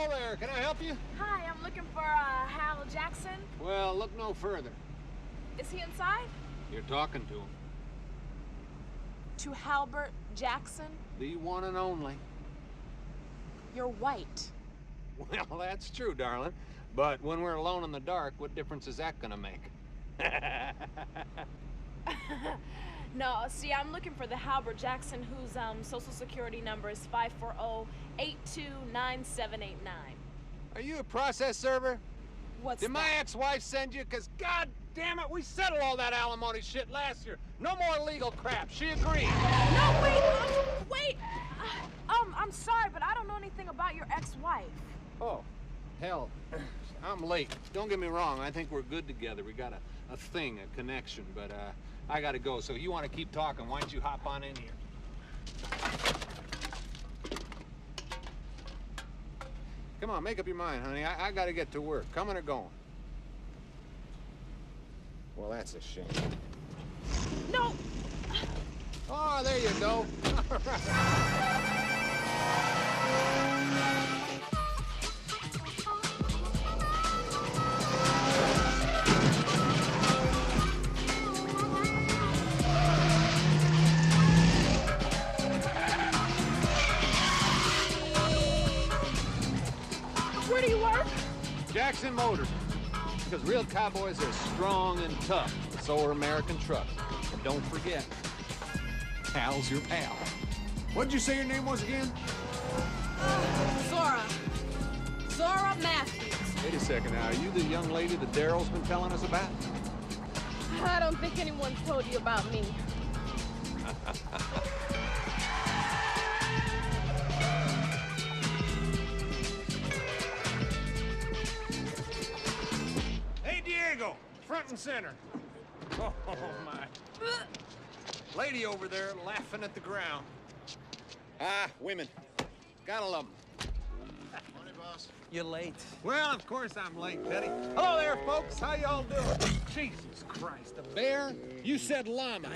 Hello there, can I help you? Hi, I'm looking for Hal Jackson. Well, look no further. Is he inside? You're talking to him. To Halbert Jackson? The one and only. You're white. Well, that's true, darling. But when we're alone in the dark, what difference is that gonna make? No, see, I'm looking for the Halbert Jackson whose social security number is 540-829789. Are you a process server? What's Did my that? ex-wife send you? Because, god damn it, we settled all that alimony shit last year. No more legal crap. She agreed. No, wait! I'm sorry, but I don't know anything about your ex-wife. Oh, hell, I'm late. Don't get me wrong, I think we're good together. We got a thing, a connection, but I gotta go. So you want to keep talking, why don't you hop on in here? Come on, make up your mind, honey. I gotta get to work. Coming or going? Well, that's a shame. No! Oh, there you go. All right. Where do you work? Jackson Motors. Because real cowboys are strong and tough. So are American trucks. And don't forget, Hal's your pal. What'd you say your name was again? Zora. Zora Matthews. Wait a second now. Are you the young lady that Daryl's been telling us about? I don't think anyone's told you about me. Hey, Diego! Front and center. Oh, my. Lady over there laughing at the ground. Ah, women. Gotta love them. Morning, boss. You're late. Well, of course I'm late, Teddy. Hello there, folks. How y'all doing? Jesus Christ, a bear? You said llama.